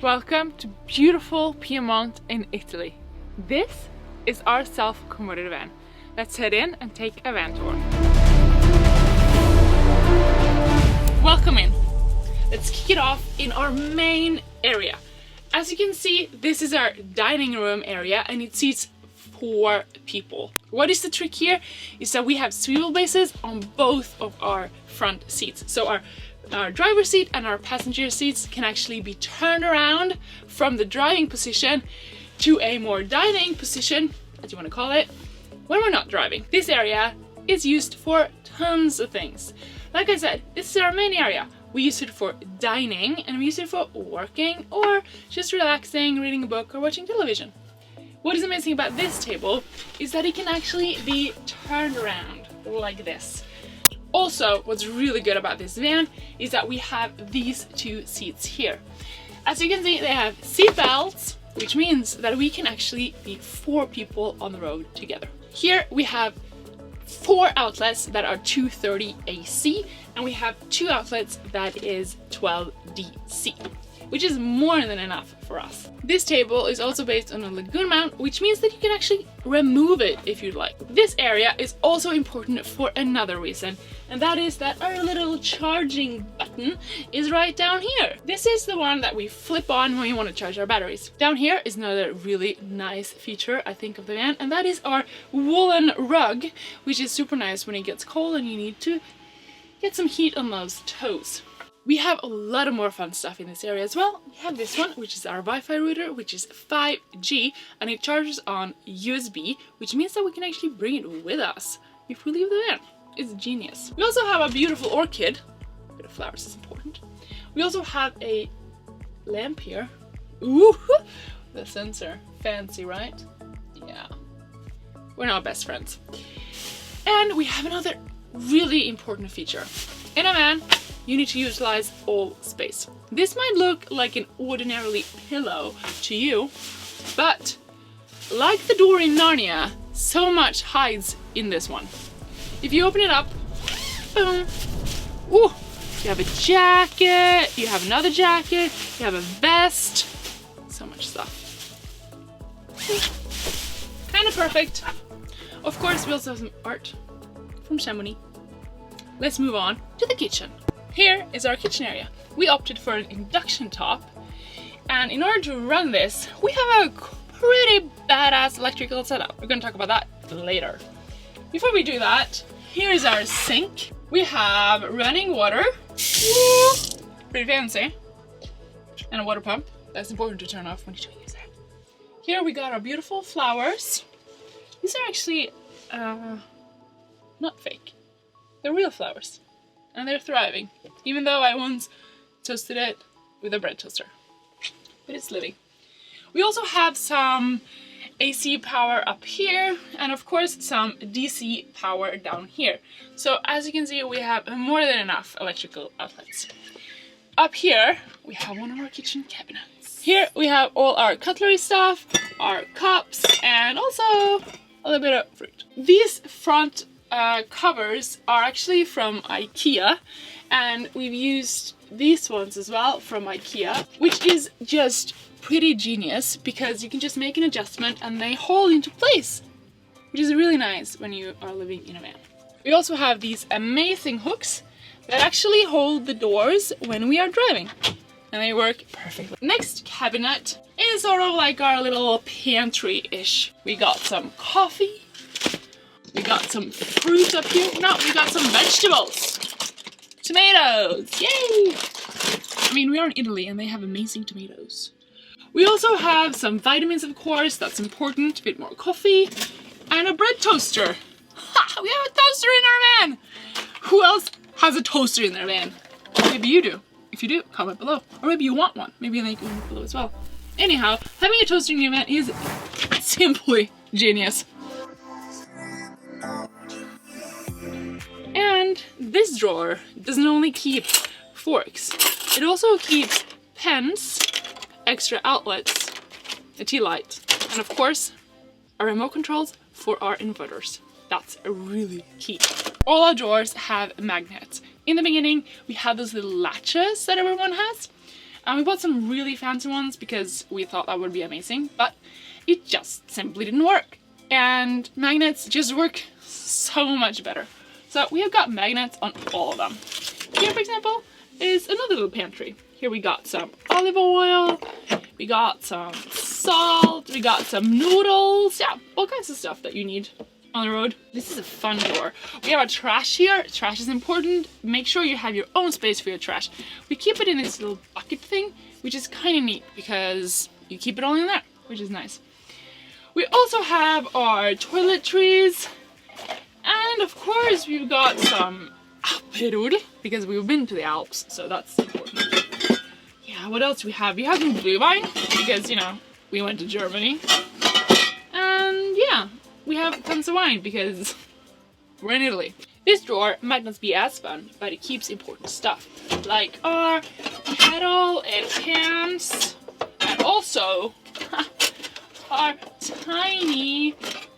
Welcome to beautiful Piedmont in Italy. This is our self-converted van. Let's head in and take a van tour. Welcome in. Let's kick it off in our main area. As you can see, this is our dining room area and it seats 4 people. What is the trick here is that we have swivel bases on both of our front seats. So our driver's seat and our passenger seats can actually be turned around from the driving position to a more dining position, as you want to call it, when we're not driving. This area is used for tons of things. Like I said, this is our main area. We use it for dining and we use it for working or just relaxing, reading a book or watching television. What is amazing about this table is that it can actually be turned around like this. Also, what's really good about this van is that we have these 2 seats here. As you can see, they have seat belts, which means that we can actually be 4 people on the road together. Here we have 4 outlets that are 230 AC, and we have 2 outlets that is 12 DC, which is more than enough for us. This table is also based on a lagoon mount, which means that you can actually remove it if you'd like. This area is also important for another reason, and that is that our little charging button is right down here. This is the one that we flip on when we want to charge our batteries. Down here is another really nice feature, I think, of the van, and that is our woolen rug, which is super nice when it gets cold and you need to get some heat on those toes. We have a lot of more fun stuff in this area as well. We have this one, which is our Wi-Fi router, which is 5G, and it charges on USB, which means that we can actually bring it with us if we leave the van. It's genius. We also have a beautiful orchid. A bit of flowers is important. We also have a lamp here. Ooh, the sensor. Fancy, right? Yeah. We're now best friends. And we have another really important feature. In a van, you need to utilize all space. This might look like an ordinarily pillow to you, but like the door in Narnia, so much hides in this one. If you open it up, boom, ooh, you have a jacket, you have another jacket, you have a vest, so much stuff. Kind of perfect. Of course, we also have some art from Chamonix. Let's move on to the kitchen. Here is our kitchen area. We opted for an induction top, and in order to run this, we have a pretty badass electrical setup. We're gonna talk about that later. Before we do that, here is our sink. We have running water, pretty fancy, and a water pump. That's important to turn off when you don't use it. Here we got our beautiful flowers. These are actually not fake. They're real flowers. And they're thriving, even though I once toasted it with a bread toaster. But it's living. We also have some AC power up here, and of course some DC power down here. So as you can see, we have more than enough electrical outlets. Up here, we have one of our kitchen cabinets. Here we have all our cutlery stuff, our cups, and also a little bit of fruit. These front covers are actually from IKEA, and we've used these ones as well from IKEA, which is just pretty genius because you can just make an adjustment and they hold into place, which is really nice when you are living in a van. We also have these amazing hooks that actually hold the doors when we are driving, and they work perfectly. Next cabinet is sort of like our little pantry-ish. We got some coffee. We got some fruit up here. No, we got some vegetables. Tomatoes, yay! I mean, we are in Italy and they have amazing tomatoes. We also have some vitamins, of course, that's important, a bit more coffee, and a bread toaster. Ha! We have a toaster in our van! Who else has a toaster in their van? Maybe you do. If you do, comment below. Or maybe you want one. Maybe they can comment below as well. Anyhow, having a toaster in your van is simply genius. And this drawer doesn't only keep forks, it also keeps pens, extra outlets, a tea light, and of course our remote controls for our inverters. That's really key. All our drawers have magnets. In the beginning we had those little latches that everyone has, And we bought some really fancy ones because we thought that would be amazing, but it just simply didn't work. And magnets just work so much better. So we have got magnets on all of them. Here, for example, is another little pantry. Here we got some olive oil, we got some salt, we got some noodles, yeah, all kinds of stuff that you need on the road. This is a fun drawer. We have our trash here. Trash is important. Make sure you have your own space for your trash. We keep it in this little bucket thing, which is kind of neat because you keep it all in there, which is nice. We also have our toiletries, and of course we've got some Aperol because we've been to the Alps, so that's important. Yeah, what else do we have? We have some blue wine because, you know, we went to Germany. And yeah, we have tons of wine because we're in Italy. This drawer might not be as fun, but it keeps important stuff like our kettle and pans, and also our tiny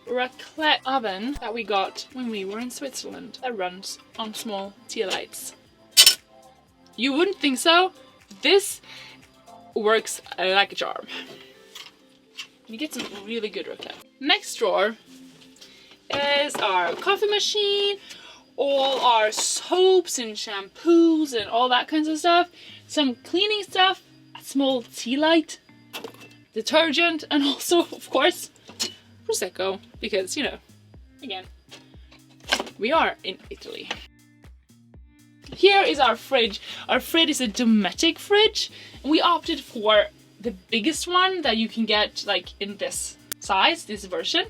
raclette oven that we got when we were in Switzerland that runs on small tea lights. You wouldn't think so. This works like a charm. You get some really good raclette. Next drawer is our coffee machine, all our soaps and shampoos and all that kinds of stuff, some cleaning stuff, a small tea light, detergent, and also, of course, Prosecco, because, you know, again, we are in Italy. Here is our fridge. Our fridge is a Dometic fridge, and we opted for the biggest one that you can get, like in this size, this version.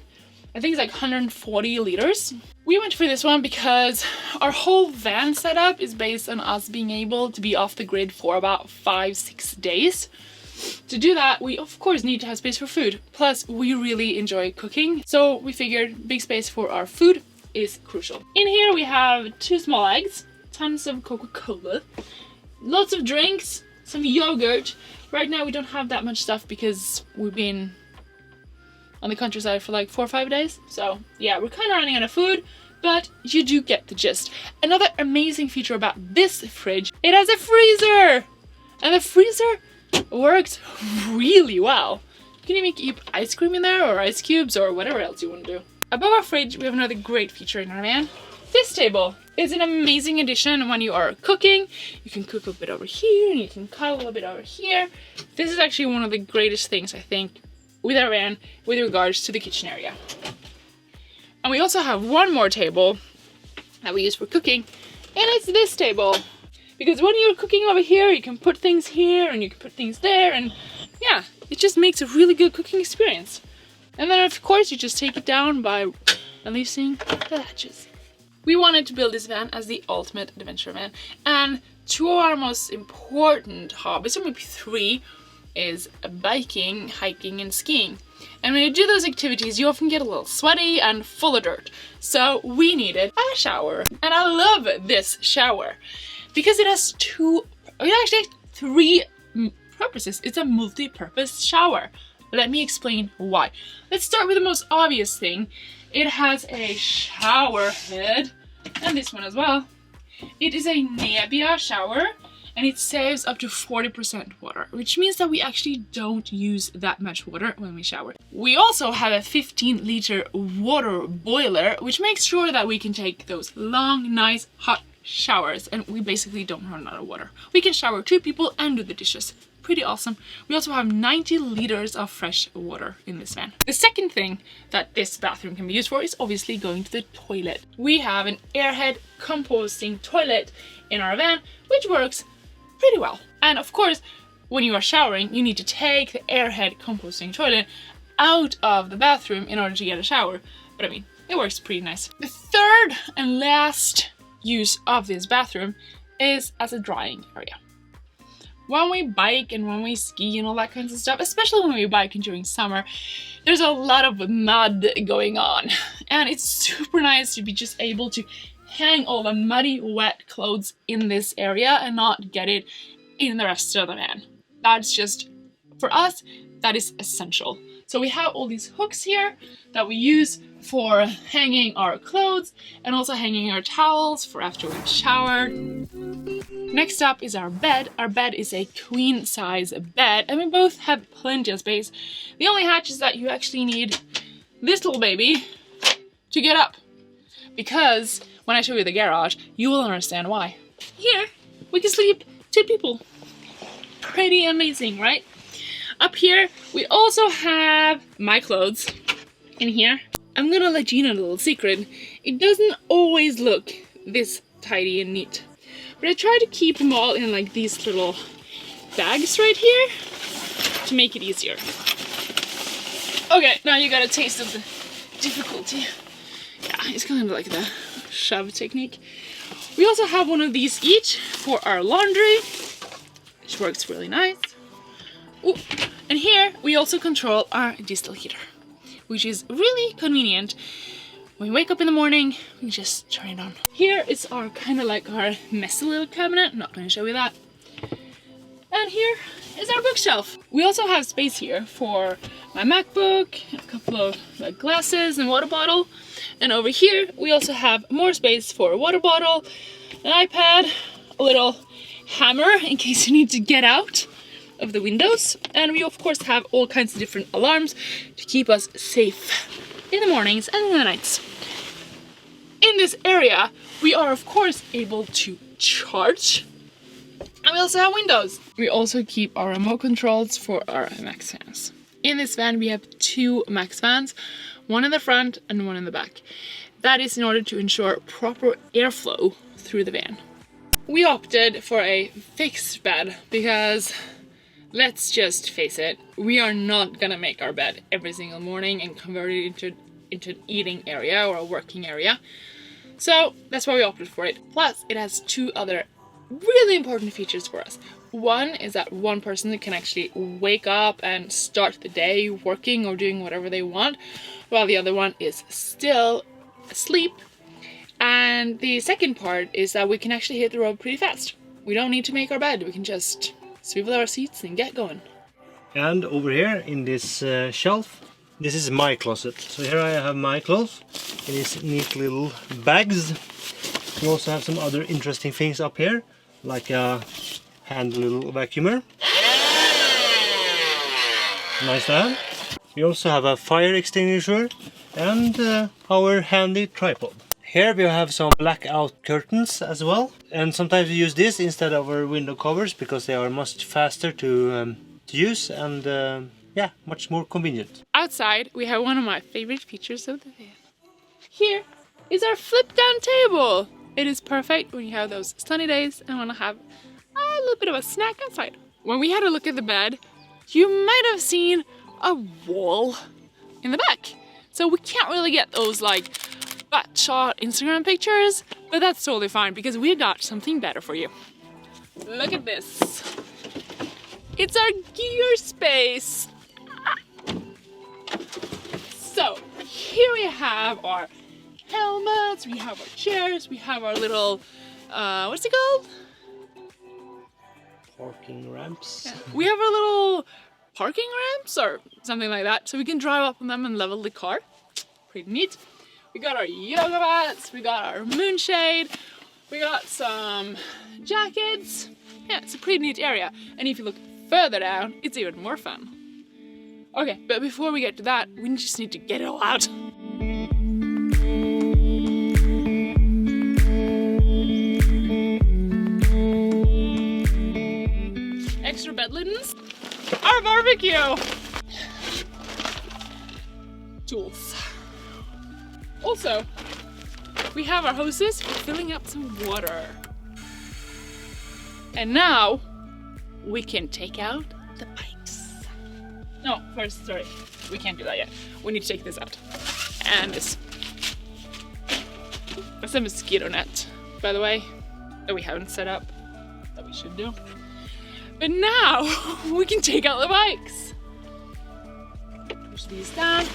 I think it's like 140 liters. We went for this one because our whole van setup is based on us being able to be off the grid for about 5-6 days. To do that, we of course need to have space for food. Plus, we really enjoy cooking, so we figured big space for our food is crucial. In here we have 2 small eggs, tons of Coca-Cola, lots of drinks, some yogurt. Right now we don't have that much stuff because we've been on the countryside for like 4 or 5 days. So yeah, we're kind of running out of food, but you do get the gist. Another amazing feature about this fridge, it has a freezer! And the freezer works really well. You can even keep ice cream in there or ice cubes or whatever else you want to do. Above our fridge, we have another great feature in our van. This table is an amazing addition when you are cooking. You can cook a bit over here and you can cut a little bit over here. This is actually one of the greatest things, I think, with our van with regards to the kitchen area. And we also have one more table that we use for cooking, and it's this table. Because when you're cooking over here, you can put things here and you can put things there, and yeah, it just makes a really good cooking experience. And then of course you just take it down by releasing the latches. We wanted to build this van as the ultimate adventure van, and 2 of our most important hobbies, or maybe 3, is biking, hiking, and skiing. And when you do those activities, you often get a little sweaty and full of dirt. So we needed a shower, and I love this shower because it has 3 purposes. It's a multi-purpose shower. Let me explain why. Let's start with the most obvious thing. It has a shower head, and this one as well. It is a Nebia shower, and it saves up to 40% water, which means that we actually don't use that much water when we shower. We also have a 15-liter water boiler, which makes sure that we can take those long, nice, hot showers, and we basically don't run out of water. We can shower 2 people and do the dishes. Pretty awesome. We also have 90 liters of fresh water in this van. The second thing that this bathroom can be used for is obviously going to the toilet. We have an Airhead composting toilet in our van, which works pretty well. And of course, when you are showering, you need to take the Airhead composting toilet out of the bathroom in order to get a shower. But I mean, it works pretty nice. The third and last use of this bathroom is as a drying area. When we bike and when we ski and all that kinds of stuff, especially when we bike during summer, there's a lot of mud going on. And it's super nice to be just able to hang all the muddy, wet clothes in this area and not get it in the rest of the van. That's just, for us, that is essential. So we have all these hooks here that we use for hanging our clothes and also hanging our towels for after we've showered. Next up is our bed. Our bed is a queen size bed and we both have plenty of space. The only hatch is that you actually need this little baby to get up, because when I show you the garage you will understand why. Here we can sleep 2 people. Pretty amazing, right? Up here we also have my clothes in here. I'm gonna let you know a little secret. It doesn't always look this tidy and neat, but I try to keep them all in like these little bags right here to make it easier. Okay, now you got a taste of the difficulty. Yeah, it's kind of like the shove technique. We also have one of these each for our laundry, which works really nice. Ooh. And here we also control our diesel heater, which is really convenient. When we wake up in the morning, we just turn it on. Here is our kind of like our messy little cabinet. I'm not going to show you that. And here is our bookshelf. We also have space here for my MacBook, a couple of glasses and water bottle. And over here we also have more space for a water bottle, an iPad, a little hammer in case you need to get out of the windows. And we of course have all kinds of different alarms to keep us safe in the mornings and in the nights. In this area we are of course able to charge, and we also have windows. We also keep our remote controls for our max fans. In this van we have 2 max fans, one in the front and one in the back. That is in order to ensure proper airflow through the van. We opted for a fixed bed because, let's just face it, we are not gonna make our bed every single morning and convert it into an eating area or a working area. So that's why we opted for it. Plus, it has 2 other really important features for us. One is that one person can actually wake up and start the day working or doing whatever they want, while the other one is still asleep. And the second part is that we can actually hit the road pretty fast. We don't need to make our bed, we can just swivel our seats and get going. And over here in this shelf, this is my closet. So here I have my clothes in these neat little bags. We also have some other interesting things up here, like a hand little vacuumer. Nice to have. We also have a fire extinguisher and our handy tripod. Here we have some blackout curtains as well, and sometimes we use this instead of our window covers because they are much faster to use and yeah, much more convenient. Outside we have one of my favorite features of the van. Here is our flip down table. It is perfect when you have those sunny days and want to have a little bit of a snack outside. When we had a look at the bed, you might have seen a wall in the back. So we can't really get those like butt shot Instagram pictures, but that's totally fine because we got something better for you. Look at this. It's our gear space. So here we have our helmets, we have our chairs, we have our little, what's it called? Parking ramps. Yeah. We have our little parking ramps or something like that, so we can drive up on them and level the car. Pretty neat. We got our yoga mats, we got our moonshade, we got some jackets. Yeah, it's a pretty neat area. And if you look further down, it's even more fun. Okay, but before we get to that, we just need to get it all out. Extra bed linens, our barbecue, tools. Also, we have our hoses for filling up some water. And now we can take out the pipes. No, first, sorry, we can't do that yet. We need to take this out. And this. That's a mosquito net, by the way, that we haven't set up, that we should do. But now we can take out the bikes. Push these down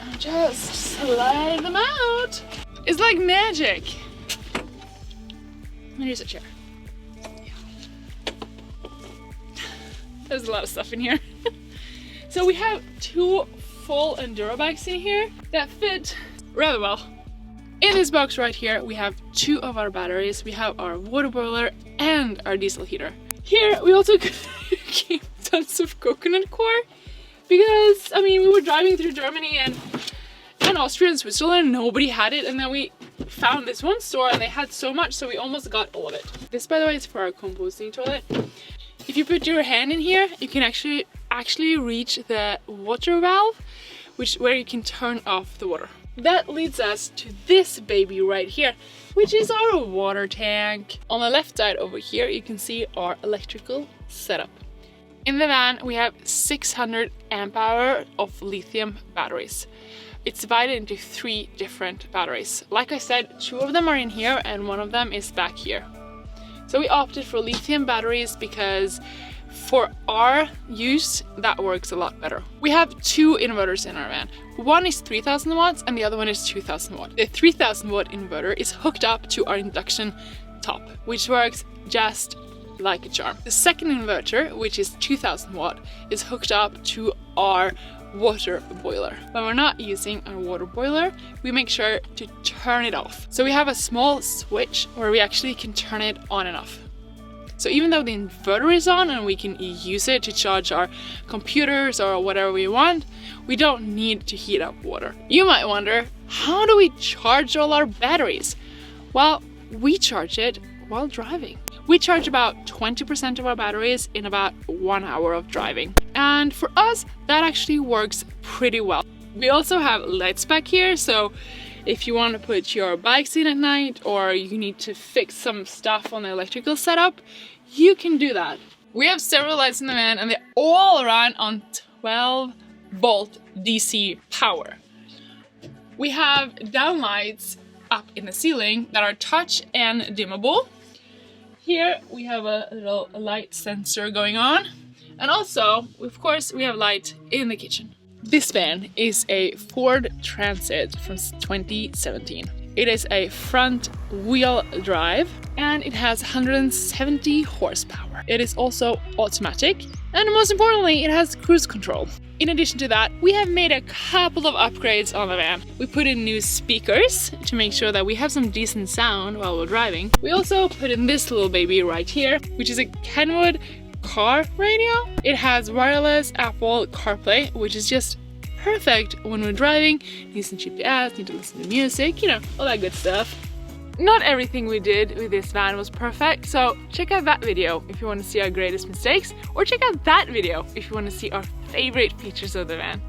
and just slide them out. It's like magic. And here's a chair. There's a lot of stuff in here. So we have 2 full enduro bikes in here that fit rather well. In this box right here, we have 2 of our batteries. We have our water boiler and our diesel heater. Here we also keep tons of coconut coir because, I mean, we were driving through Germany and Austria and Switzerland, nobody had it, and then we found this one store and they had so much, so we almost got all of it. This, by the way, is for our composting toilet. If you put your hand in here, you can actually reach the water valve, where you can turn off the water. That leads us to this baby right here, which is our water tank. On the left side over here, you can see our electrical setup. In the van, we have 600 amp hour of lithium batteries. It's divided into 3 different batteries. Like I said, 2 of them are in here and 1 of them is back here. So we opted for lithium batteries because for our use, that works a lot better. We have 2 inverters in our van. One is 3000 watts and the other one is 2000 watts. The 3000 watt inverter is hooked up to our induction top, which works just like a charm. The second inverter, which is 2000 watt, is hooked up to our water boiler. When we're not using our water boiler, we make sure to turn it off. So we have a small switch where we actually can turn it on and off. So even though the inverter is on and we can use it to charge our computers or whatever we want, we don't need to heat up water. You might wonder, how do we charge all our batteries? Well, we charge it while driving. We charge about 20% of our batteries in about 1 hour of driving. And for us, that actually works pretty well. We also have lights back here, so if you want to put your bikes in at night or you need to fix some stuff on the electrical setup, you can do that. We have several lights in the van and they all run on 12-volt DC power. We have downlights up in the ceiling that are touch and dimmable. Here we have a little light sensor going on, and also, of course, we have light in the kitchen. This van is a Ford Transit from 2017. It is a front wheel drive and it has 170 horsepower. It is also automatic and most importantly, it has cruise control. In addition to that, we have made a couple of upgrades on the van. We put in new speakers to make sure that we have some decent sound while we're driving. We also put in this little baby right here, which is a Kenwood car radio. It has wireless Apple CarPlay, which is just perfect when we're driving, using GPS, need to listen to music, you know, all that good stuff. Not everything we did with this van was perfect, so check out that video if you want to see our greatest mistakes, or check out that video if you want to see our favorite features of the van.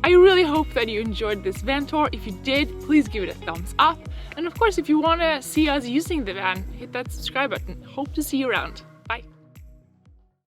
I really hope that you enjoyed this van tour. If you did, please give it a thumbs up. And of course, if you want to see us using the van, hit that subscribe button. Hope to see you around.